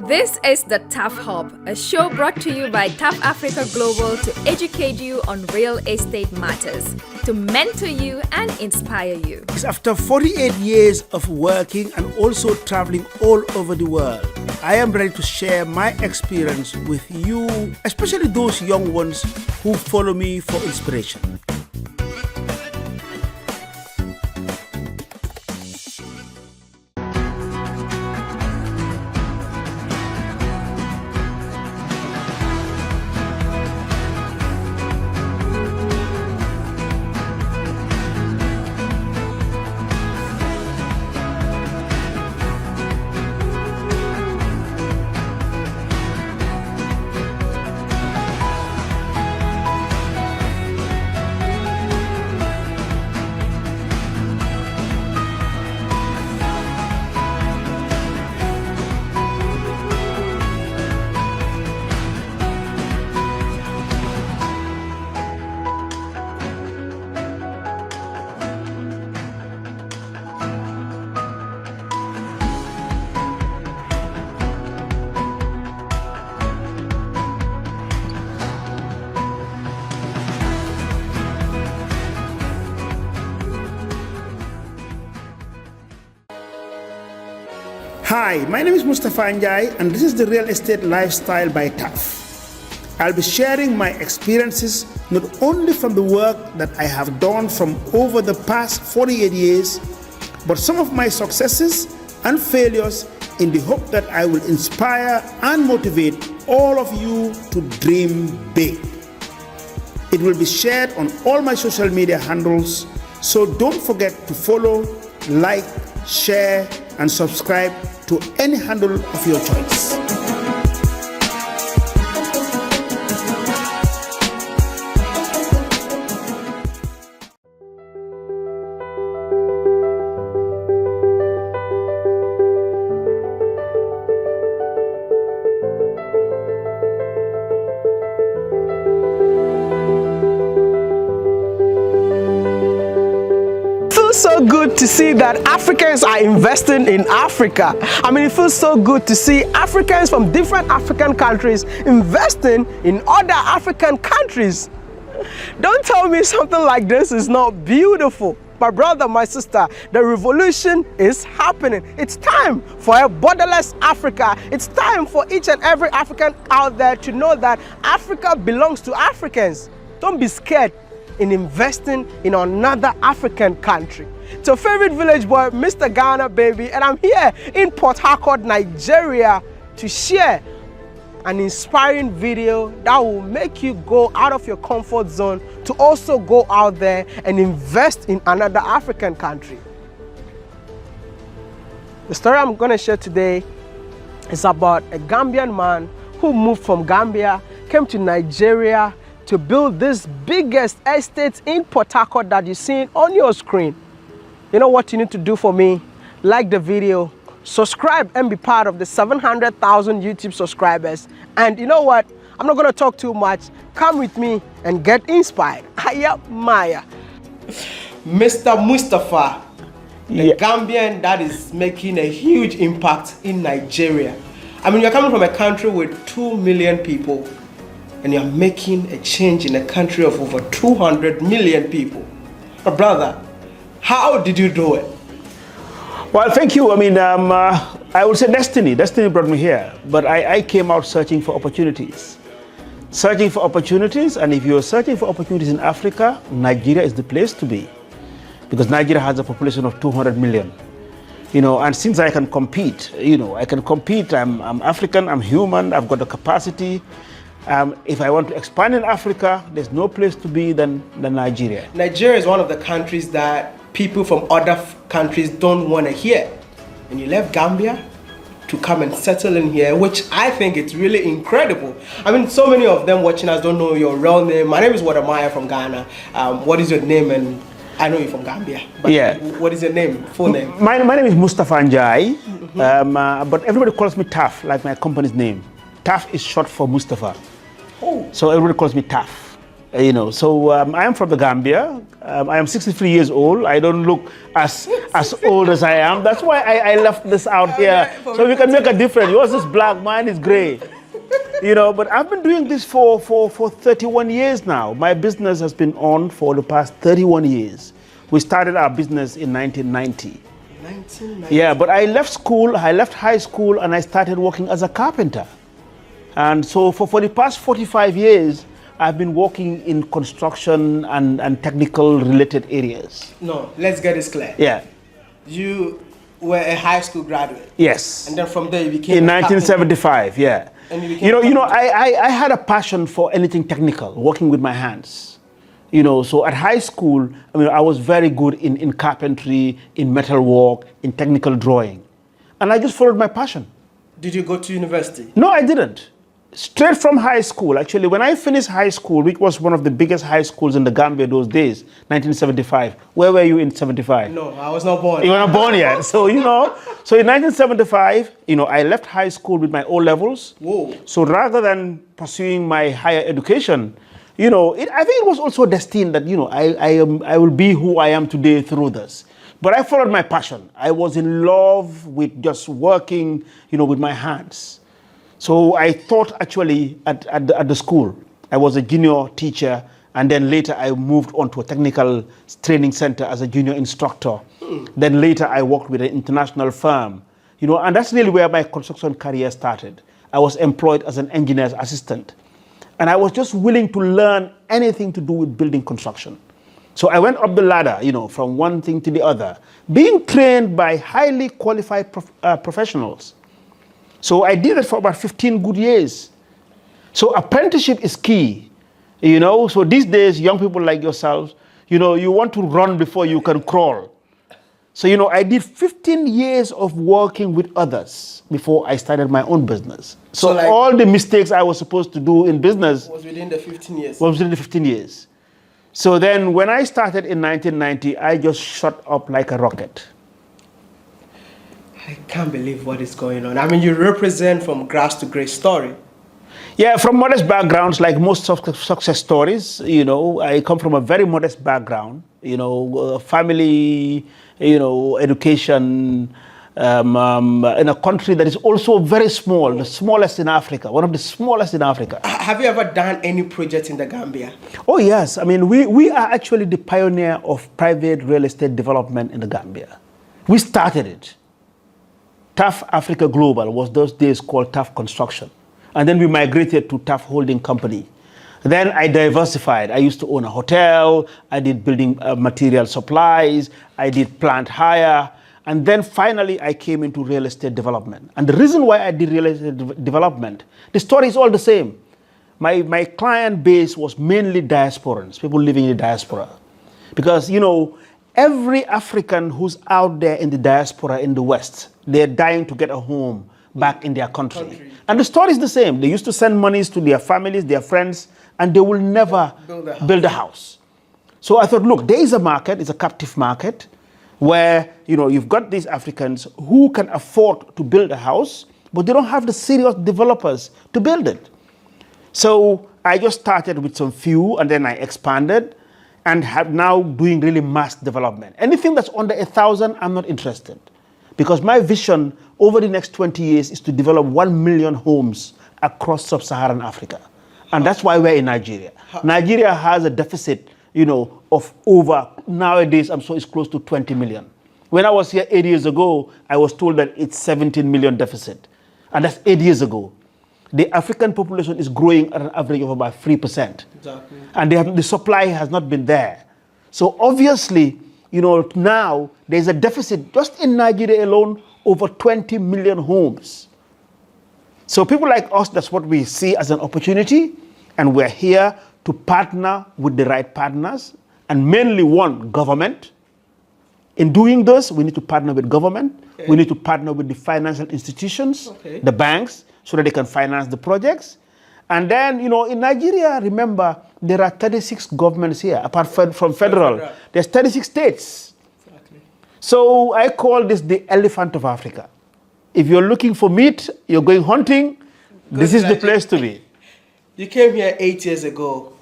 This is the TAF Hub, a show brought to you by TAF Africa Global to educate you on real estate matters, to mentor you and inspire you. After 48 years of working and also traveling all over the world, I am ready to share my experience with you, especially those young ones who follow me for inspiration. Hi, my name is Mustapha Njie and this is the Real Estate Lifestyle by TAF. I'll be sharing my experiences not only from the work that I have done from over the past 48 years, but some of my successes and failures in the hope that I will inspire and motivate all of you to dream big. It will be shared on all my social media handles, so don't forget to follow, like, share, and subscribe to any handle of your choice. So good to see that Africans are investing in Africa. I mean, it feels so good to see Africans from different African countries investing in other African countries. Don't tell me something like this is not beautiful. My brother, my sister, the revolution is happening. It's time for a borderless Africa. It's time for each and every African out there to know that Africa belongs to Africans. Don't be scared in investing in another African country. It's your favorite village boy, Mr. Ghana baby, and I'm here in Port Harcourt, Nigeria to share an inspiring video that will make you go out of your comfort zone to also go out there and invest in another African country. The story I'm going to share today is about a Gambian man who moved from Gambia, came to Nigeria to build this biggest estate in Port Harcourt that you're seeing on your screen. You know what you need to do for me? Like the video, subscribe and be part of the 700,000 YouTube subscribers. And you know what? I'm not gonna talk too much. Come with me and get inspired. Hiya Maya. Mr. Mustapha, the Gambian that is making a huge impact in Nigeria. I mean, you're coming from a country with 2 million people, and you're making a change in a country of over 200 million people. But brother, how did you do it? Well, thank you. I mean, I would say destiny. Destiny brought me here, but I came out searching for opportunities. Searching for opportunities, and if you're searching for opportunities in Africa, Nigeria is the place to be. Because Nigeria has a population of 200 million. You know, and since I can compete, I can compete. I'm African, I'm human, I've got the capacity. If I want to expand in Africa, there's no place to be than Nigeria. Nigeria is one of the countries that people from other countries don't want to hear. And you left Gambia to come and settle in here, which I think it's really incredible. I mean, so many of them watching us don't know your real name. My name is Wode Maya from Ghana. What is your name? And I know you're from Gambia. But yeah. What is your name, full name? My name is Mustapha Njie, but everybody calls me TAF, like my company's name. TAF is short for Mustapha. Oh. So everybody calls me TAF. You know, so I am from the Gambia. I am 63 years old. I don't look as old as I am. That's why I left this out here. So we can make a difference. Yours is black, mine is gray. You know, but I've been doing this for 31 years now. My business has been on for the past 31 years. We started our business in 1990. 1990? Yeah, but I left school, I left high school, and I started working as a carpenter. And so for the past 45 years, I've been working in construction and technical related areas. No, let's get this clear. Yeah. You were a high school graduate. Yes. And then from there you became in 1975, yeah. And you became I had a passion for anything technical, working with my hands. You know, so at high school, I mean, I was very good in carpentry, in metalwork, in technical drawing. And I just followed my passion. Did you go to university? No, I didn't. Straight from high school, actually, when I finished high school, which was one of the biggest high schools in the Gambia those days, 1975. Where were you in 75? No, I was not born. You were not born yet. So, you know, so in 1975, you know, I left high school with my O levels. Whoa. So rather than pursuing my higher education, you know, I think it was also destined that, you know, I will be who I am today through this. But I followed my passion. I was in love with just working, you know, with my hands. So I taught actually at the school. I was a junior teacher, and then later I moved on to a technical training center as a junior instructor. Then later I worked with an international firm, you know, and that's really where my construction career started. I was employed as an engineer's assistant, and I was just willing to learn anything to do with building construction. So I went up the ladder, you know, from one thing to the other, being trained by highly qualified professionals. So I did it for about 15 good years. So apprenticeship is key, you know. So these days, young people like yourselves, you know, you want to run before you can crawl. So, you know, I did 15 years of working with others before I started my own business. So like, all the mistakes I was supposed to do in business was within the 15 years. Was within the 15 years. So then when I started in 1990, I just shot up like a rocket. I can't believe what is going on. I mean, you represent from grass to great story. Yeah, from modest backgrounds, like most success stories, you know, I come from a very modest background, you know, family, you know, education, in a country that is also very small, the smallest in Africa, one of the smallest in Africa. Have you ever done any project in the Gambia? Oh, yes. I mean, we are actually the pioneer of private real estate development in the Gambia. We started it. TAF Africa Global was those days called TAF Construction. And then we migrated to TAF Holding Company. Then I diversified. I used to own a hotel. I did building material supplies. I did plant hire. And then finally, I came into real estate development. And the reason why I did real estate development, the story is all the same. My client base was mainly diasporans, people living in the diaspora. Because, you know, every African who's out there in the diaspora in the West, they're dying to get a home back in their country. And the story is the same. They used to send monies to their families, their friends, and they will never build a house. So I thought, look, there is a market, it's a captive market, where, you know, you've got these Africans who can afford to build a house, but they don't have the serious developers to build it. So I just started with some few, and then I expanded, and have now doing really mass development. Anything that's under 1,000, I'm not interested. Because my vision over the next 20 years is to develop 1 million homes across sub-Saharan Africa. And that's why we're in Nigeria. Nigeria has a deficit, you know, of over, nowadays, I'm sure it's close to 20 million. When I was here 8 years ago, I was told that it's 17 million deficit. And that's 8 years ago. The African population is growing at an average of about 3%. Exactly. And the supply has not been there. So obviously, you know, now there's a deficit just in Nigeria alone, over 20 million homes. So people like us, that's what we see as an opportunity. And we're here to partner with the right partners, and mainly one, government. In doing this, we need to partner with government. Okay. We need to partner with the financial institutions, okay, the banks, so that they can finance the projects. And then, you know, in Nigeria, remember, there are 36 governments here, apart from federal. There's 36 states. Exactly. So I call this the elephant of Africa. If you're looking for meat, you're going hunting, this is the place to be. You came here 8 years ago,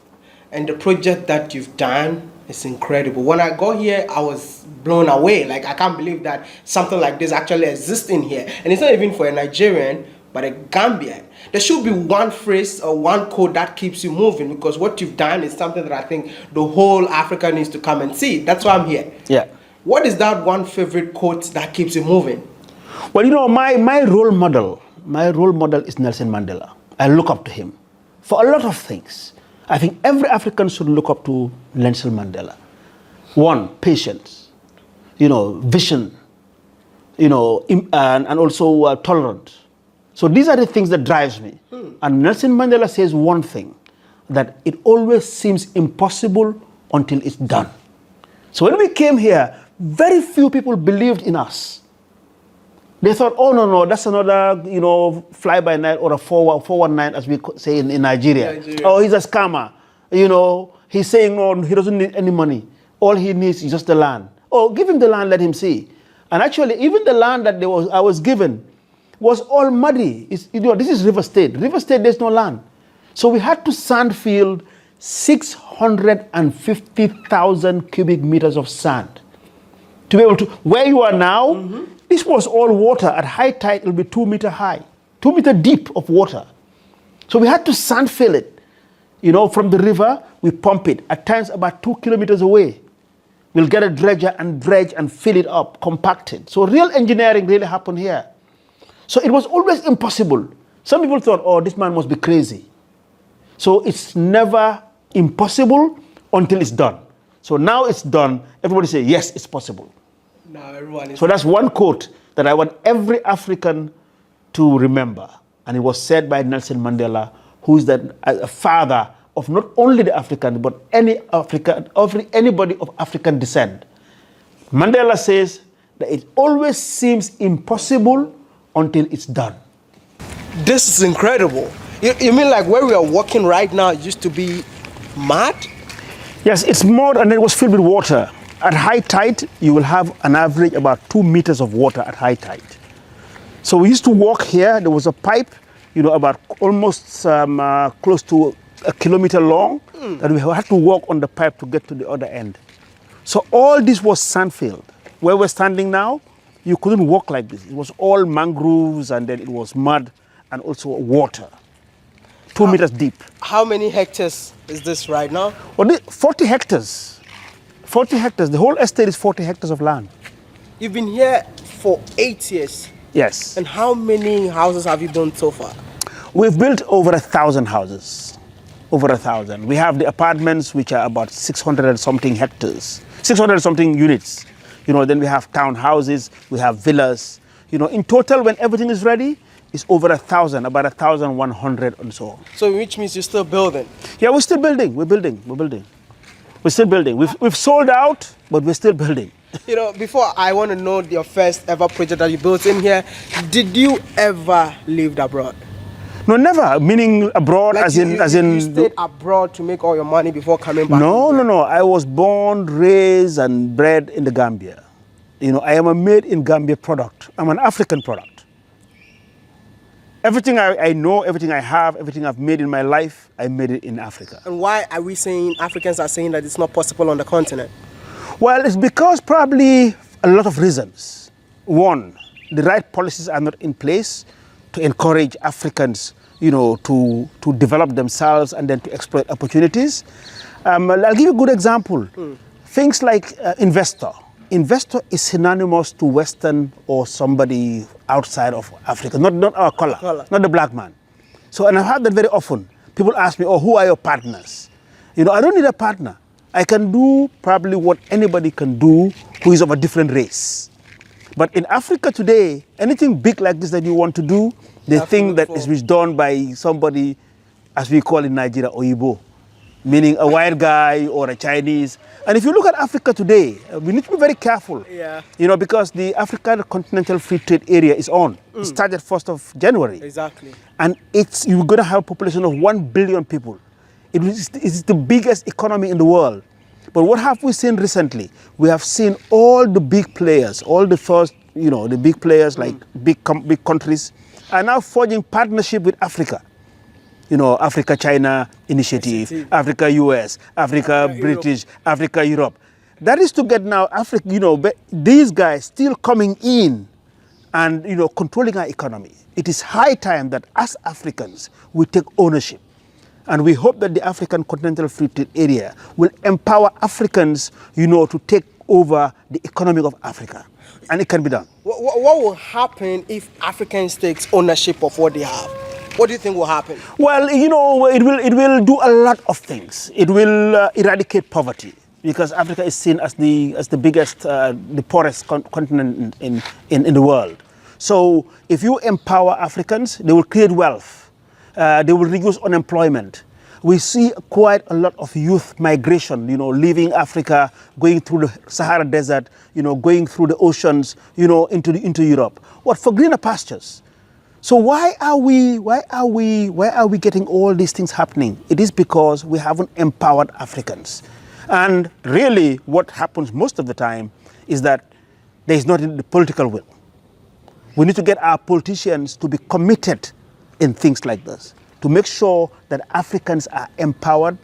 and the project that you've done is incredible. When I got here, I was blown away. Like, I can't believe that something like this actually exists in here. And it's not even for a Nigerian, but a Gambian. There should be one phrase or one code that keeps you moving, because what you've done is something that I think the whole Africa needs to come and see. That's why I'm here. Yeah. What is that one favorite quote that keeps you moving? Well, you know, my role model is Nelson Mandela. I look up to him for a lot of things. I think every African should look up to Nelson Mandela. One, patience, you know, vision, you know, and also tolerance. So these are the things that drives me. And Nelson Mandela says one thing, that it always seems impossible until it's done. So when we came here, very few people believed in us. They thought, oh, no, that's another, you know, fly-by-night or a 419, as we say in Nigeria. Oh, he's a scammer. You know, he's saying, no, he doesn't need any money. All he needs is just the land. Oh, give him the land, let him see. And actually, even the land that I was given was all muddy. You know, this is River State. River State, there's no land. So we had to sandfield 650,000 cubic meters of sand to be able to, where you are now, this was all water. At high tide, it'll be 2 meters high, 2 meters deep of water. So we had to sand fill it. You know, from the river, we pump it. At times, about 2 kilometers away, we'll get a dredger and dredge and fill it up, compact it. So real engineering really happened here. So it was always impossible. Some people thought, oh, this man must be crazy. So it's never impossible until it's done. So now it's done, everybody say, yes, it's possible. Now everyone is. So that's one quote that I want every African to remember. And it was said by Nelson Mandela, who is a father of not only the African, but anybody of African descent. Mandela says that it always seems impossible until it's done. This is incredible. You mean like where we are walking right now used to be mud? Yes, it's mud and it was filled with water. At high tide, you will have an average about 2 meters of water at high tide. So we used to walk here. There was a pipe, you know, about almost close to a kilometer long, that we had to walk on the pipe to get to the other end. So all this was sandfield. Where we're standing now, you couldn't walk like this. It was all mangroves, and then it was mud and also water, 2 meters deep. How many hectares is this right now? Well, 40 hectares. 40 hectares. The whole estate is 40 hectares of land. You've been here for 8 years. Yes. And how many houses have you built so far? We've built over 1,000 houses. Over 1,000. We have the apartments, which are about 600 and something hectares, 600 and something units. You know, then we have townhouses, we have villas. You know, in total, when everything is ready, it's over 1,000, about 1,100 and so on. So which means you're still building? Yeah, we're still building. We're building. We're still building. We've sold out, but we're still building. You know, before I want to know your first ever project that you built in here, did you ever live abroad? No, never. Meaning abroad, like as in. You stayed abroad to make all your money before coming back? No. I was born, raised, and bred in the Gambia. You know, I am a made in Gambia product. I'm an African product. Everything I know, everything I have, everything I've made in my life, I made it in Africa. And why are we saying, Africans are saying that it's not possible on the continent? Well, it's because probably a lot of reasons. One, the right policies are not in place to encourage Africans, you know, to develop themselves and then to exploit opportunities. I'll give you a good example. Things like investor. Investor is synonymous to Western or somebody outside of Africa, not our color, not the black man. So, and I've heard that very often. People ask me, oh, who are your partners? You know, I don't need a partner. I can do probably what anybody can do who is of a different race. But in Africa today, anything big like this that you want to do, they think that it is done by somebody, as we call in Nigeria, Oyibo, meaning a white guy or a Chinese. And if you look at Africa today, we need to be very careful. Yeah. You know, because the African Continental Free Trade Area is on. It started 1st of January. Exactly. And you're going to have a population of 1 billion people. It is the biggest economy in the world. But what have we seen recently? We have seen all the big players, all the first, you know, the big players like big countries are now forging partnership with Africa. Africa-China initiative, Africa-US, Africa-British, Africa-Europe. That is to get now these guys still coming in and, controlling our economy. It is high time that as Africans, we take ownership. And we hope that the African Continental Free Trade Area will empower Africans, to take over the economy of Africa. And it can be done. What will happen if Africans take ownership of what they have? What do you think will happen? Well, it will do a lot of things. It will eradicate poverty, because Africa is seen as the biggest, the poorest continent in the world. So if you empower Africans, they will create wealth. They will reduce unemployment. We see quite a lot of youth migration, leaving Africa, going through the Sahara Desert, going through the oceans, into Europe. What, for greener pastures? So why are we getting all these things happening? It is because we haven't empowered Africans. And really what happens most of the time is that there is not the political will. We need to get our politicians to be committed in things like this, to make sure that Africans are empowered,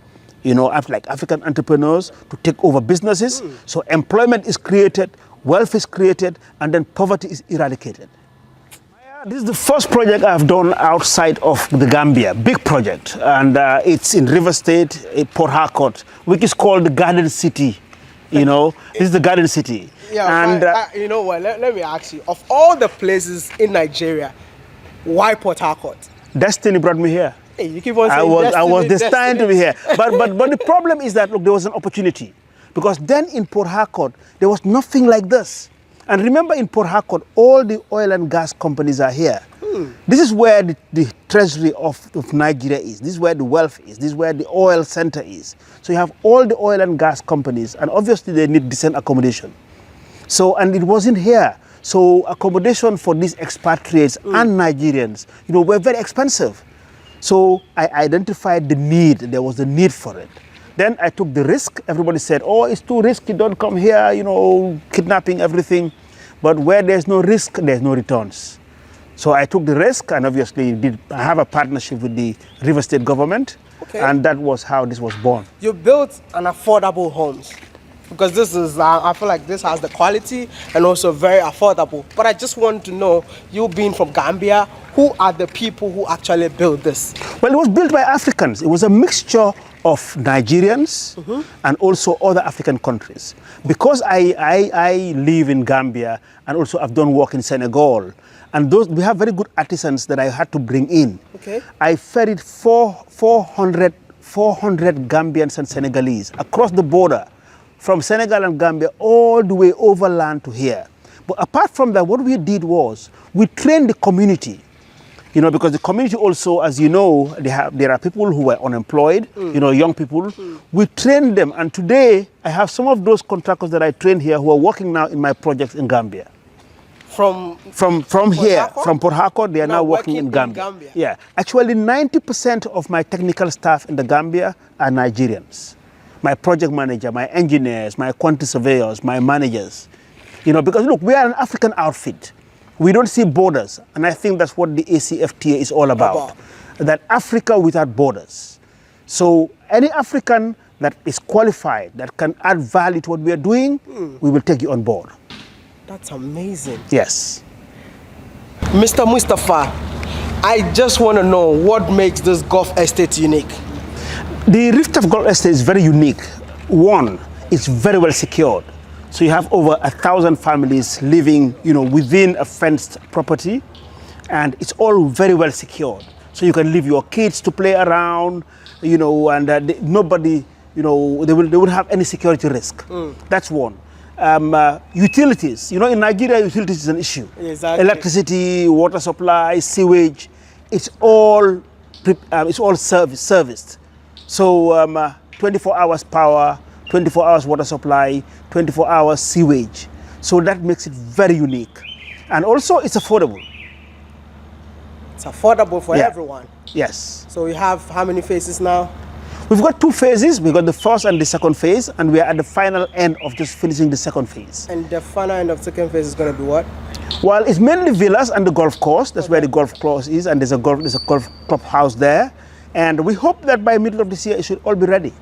like African entrepreneurs, to take over businesses. So employment is created, wealth is created, and then poverty is eradicated. This is the first project I've done outside of the Gambia, big project, and it's in River State, Port Harcourt, which is called the Garden City. This is the Garden City. Yeah, and you know what? Let me ask you: of all the places in Nigeria, why Port Harcourt? Destiny brought me here. Hey, you keep on saying I was destined to be here. But the problem is that, look, there was an opportunity. Because then in Port Harcourt, there was nothing like this. And remember, in Port Harcourt, all the oil and gas companies are here. This is where the treasury of Nigeria is. This is where the wealth is. This is where the oil center is. So you have all the oil and gas companies, and obviously they need decent accommodation. So, and it wasn't here. So accommodation for these expatriates and Nigerians, were very expensive. So I identified the need. There was a need for it. Then I took the risk. Everybody said, oh, it's too risky, don't come here, kidnapping, everything. But where there's no risk, there's no returns. So I took the risk, and obviously I have a partnership with the River State government. Okay. And that was how this was born. You built an affordable homes. Because this is, I feel like this has the quality and also very affordable. But I just want to know, you being from Gambia, who are the people who actually built this? Well, it was built by Africans. It was a mixture of Nigerians and also other African countries. Because I live in Gambia and also I've done work in Senegal, and we have very good artisans that I had to bring in. Okay. I ferried 400 Gambians and Senegalese across the border, from Senegal and Gambia all the way overland to here. But apart from that, what we did was we trained the community, because the community also, as you know, there are people who were unemployed, young people. We trained them, and today I have some of those contractors that I trained here who are working now in my projects in Gambia. From here, from Port Harcourt, they are now working in Gambia. Yeah, actually 90% of my technical staff in the Gambia are Nigerians. My project manager, my engineers, my quantity surveyors, my managers. Because look, we are an African outfit. We don't see borders. And I think that's what the ACFTA is all about. That Africa without borders. So any African that is qualified, that can add value to what we are doing, we will take you on board. That's amazing. Yes. Mr. Mustapha, I just want to know what makes this golf estate unique. The RIVTAF Golf Estate is very unique. One, it's very well secured. So you have over 1,000 families living, within a fenced property, and it's all very well secured. So you can leave your kids to play around, and nobody, they wouldn't have any security risk. That's one. Utilities, in Nigeria, utilities is an issue. Exactly. Electricity, water supply, sewage, it's all serviced. So 24 hours power, 24 hours water supply, 24 hours sewage. So that makes it very unique. And also it's affordable. It's affordable for everyone. Yes. So we have how many phases now? We've got 2 phases. We've got the first and the second phase, and we are at the final end of just finishing the second phase. And the final end of the second phase is going to be what? Well, it's mainly villas and the golf course. That's where the golf course is, and there's a golf clubhouse there. And we hope that by middle of this year, it should all be ready.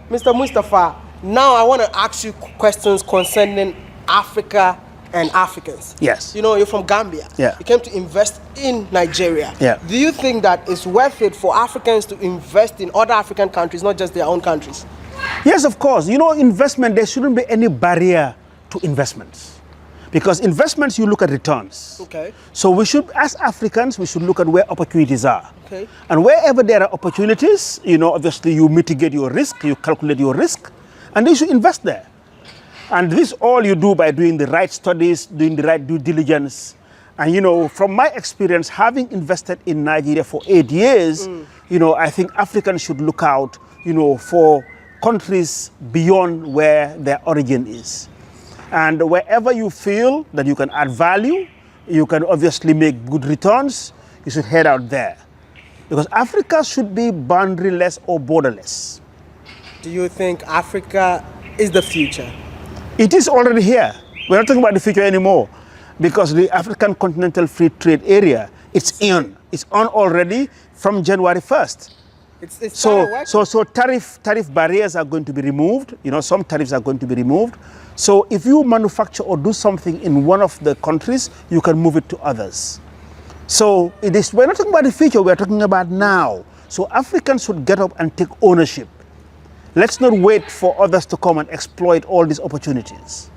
Mr. Mustapha, now I want to ask you questions concerning Africa and Africans. Yes. You know, you're from Gambia. Yeah. You came to invest in Nigeria. Yeah. Do you think that it's worth it for Africans to invest in other African countries, not just their own countries? Yes, of course. You know, investment, there shouldn't be any barrier to investments. Because investments, you look at returns. Okay. So we should, as Africans, we should look at where opportunities are. Okay. And wherever there are opportunities, you know, obviously you mitigate your risk, you calculate your risk, and then you should invest there. And this all you do by doing the right studies, doing the right due diligence. And, you know, from my experience, having invested in Nigeria for 8 years, you know, I think Africans should look out, you know, for countries beyond where their origin is. And wherever you feel that you can add value, you can obviously make good returns, you should head out there. Because Africa should be boundaryless or borderless. Do you think Africa is the future? It is already here. We're not talking about the future anymore, because the African Continental Free Trade Area, it's on. It's on already from January 1st. So tariff barriers are going to be removed. You know, some tariffs are going to be removed. So if you manufacture or do something in one of the countries, you can move it to others. So we're not talking about the future, we're talking about now. So Africans should get up and take ownership. Let's not wait for others to come and exploit all these opportunities.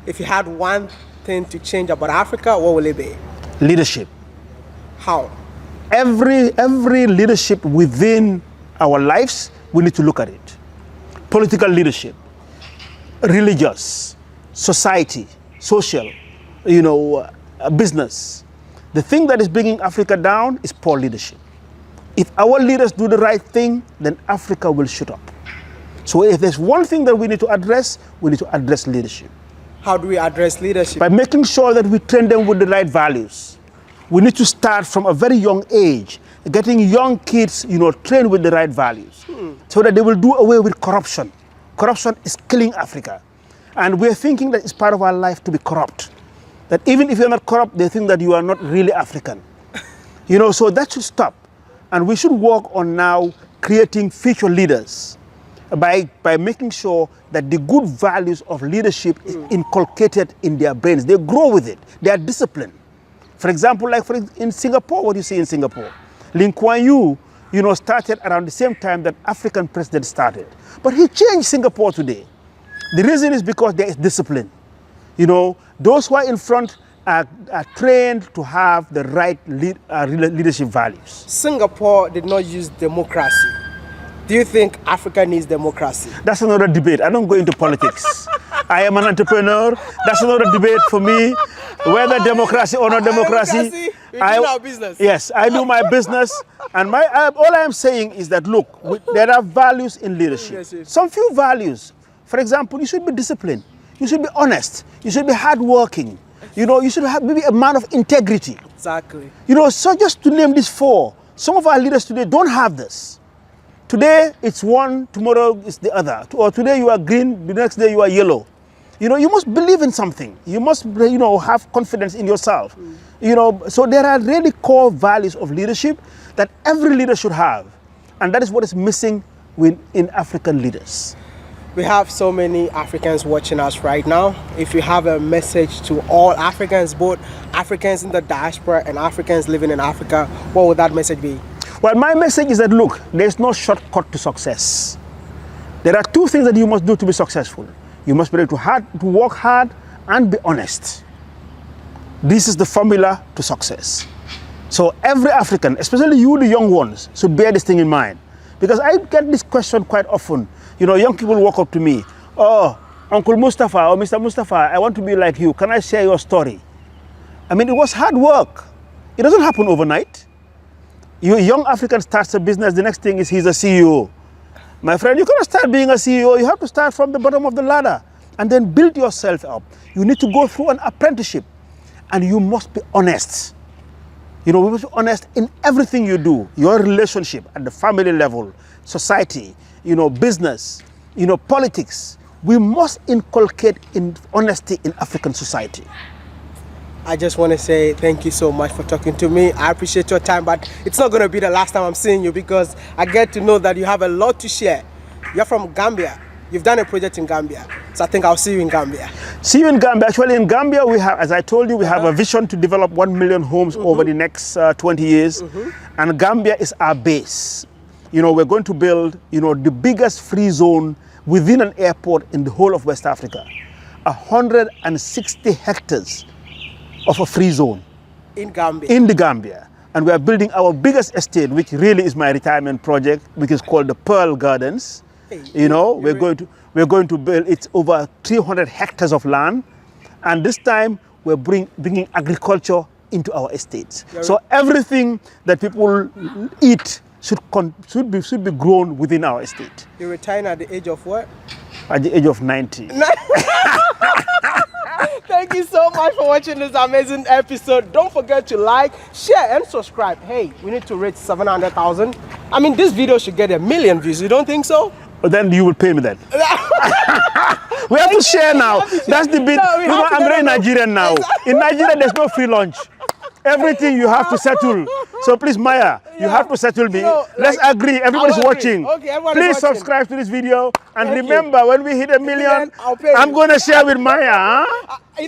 If you had one thing to change about Africa, what will it be? Leadership. How? Every leadership within our lives, we need to look at it. Political leadership, religious, society, social, you know, business. The thing that is bringing Africa down is poor leadership. If our leaders do the right thing, then Africa will shoot up. So if there's one thing that we need to address leadership. How do we address leadership? By making sure that we train them with the right values. We need to start from a very young age, getting young kids, you know, trained with the right values, so that they will do away with corruption. Corruption is killing Africa. And we're thinking that it's part of our life to be corrupt. That even if you're not corrupt, they think that you are not really African. You know, so that should stop. And we should work on now creating future leaders by making sure that the good values of leadership is inculcated in their brains. They grow with it. They are disciplined. For example, like in Singapore, what do you see in Singapore? Lee Kuan Yew, you know, started around the same time that African president started. But he changed Singapore today. The reason is because there is discipline. You know, those who are in front are trained to have the right leadership values. Singapore did not use democracy. Do you think Africa needs democracy? That's another debate. I don't go into politics. I am an entrepreneur. That's another debate for me. Whether democracy or not democracy. We do our business. Yes, I do my business. And all I am saying is that, look, there are values in leadership. Yes, yes. Some few values. For example, you should be disciplined. You should be honest. You should be hardworking. You know, you should have maybe a man of integrity. Exactly. You know, so just to name these four, some of our leaders today don't have this. Today it's one, tomorrow it's the other. Or today you are green, the next day you are yellow. You know, you must believe in something. You must, you know, have confidence in yourself. You know, so there are really core values of leadership that every leader should have. And that is what is missing in African leaders. We have so many Africans watching us right now. If you have a message to all Africans, both Africans in the diaspora and Africans living in Africa, what would that message be? Well, my message is that, look, there's no shortcut to success. There are two things that you must do to be successful. You must be able to work hard and be honest. This is the formula to success. So every African, especially you, the young ones, should bear this thing in mind. Because I get this question quite often. You know, young people walk up to me, oh, Uncle Mustapha or Mr. Mustapha, I want to be like you. Can I share your story? I mean, it was hard work. It doesn't happen overnight. A young African starts a business, the next thing is he's a CEO. My friend, you cannot start being a CEO. You have to start from the bottom of the ladder and then build yourself up. You need to go through an apprenticeship and you must be honest. You know, we must be honest in everything you do. Your relationship at the family level, society, you know, business, you know, politics. We must inculcate in honesty in African society. I just want to say thank you so much for talking to me. I appreciate your time, but it's not going to be the last time I'm seeing you because I get to know that you have a lot to share. You're from Gambia. You've done a project in Gambia. So I think I'll see you in Gambia. See you in Gambia. Actually, in Gambia, we have, as I told you, we have a vision to develop 1 million homes over the next 20 years. And Gambia is our base. You know, we're going to build, you know, the biggest free zone within an airport in the whole of West Africa. 160 hectares of a free zone. In Gambia? In the Gambia. And we are building our biggest estate, which really is my retirement project, which is called the Pearl Gardens. You know, we're going to build, it's over 300 hectares of land. And this time we're bringing agriculture into our estates. So everything that people eat should be grown within our estate. You're retiring at the age of what? At the age of 90. Thank you so much for watching this amazing episode. Don't forget to like, share, and subscribe. Hey, we need to reach 700,000. I mean, this video should get 1 million views. You don't think so? But then you will pay me then. We have to share now. That's the bit. No, I'm very Nigerian now. In Nigeria, there's no free lunch. Everything you have to settle. So please, Maya, you have to settle me. Let's agree. Everybody's watching. Okay, please subscribe to this video. And remember, when we hit 1 million, I'm going to share with Maya.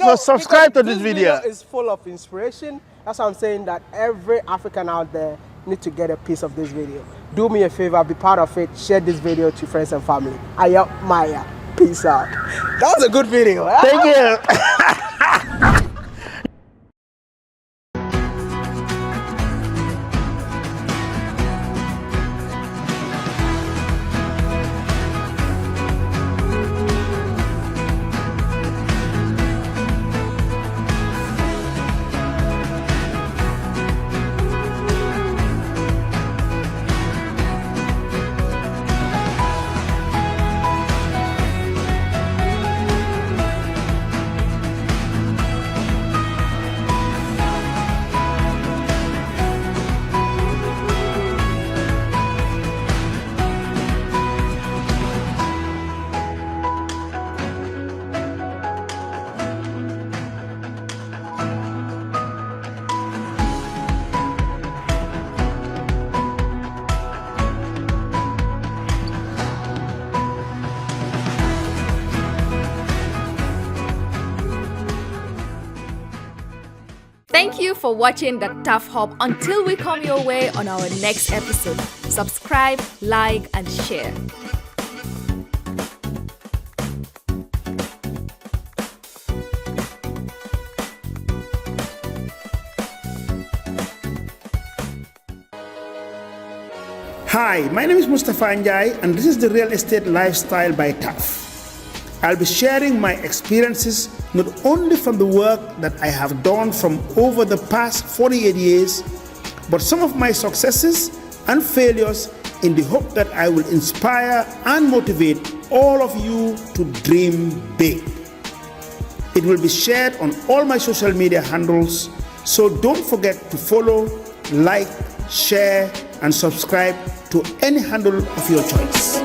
So subscribe to this video. It's full of inspiration. That's why I'm saying that every African out there need to get a piece of this video. Do me a favor, be part of it. Share this video to friends and family. I am Maya. Peace out. That was a good video. Thank you. Thank you for watching the TAF Hub. Until we come your way on our next episode, subscribe, like, and share. Hi, my name is Mustapha Njie, and this is the Real Estate Lifestyle by TAF. I'll be sharing my experiences not only from the work that I have done from over the past 48 years, but some of my successes and failures in the hope that I will inspire and motivate all of you to dream big. It will be shared on all my social media handles, so don't forget to follow, like, share, and subscribe to any handle of your choice.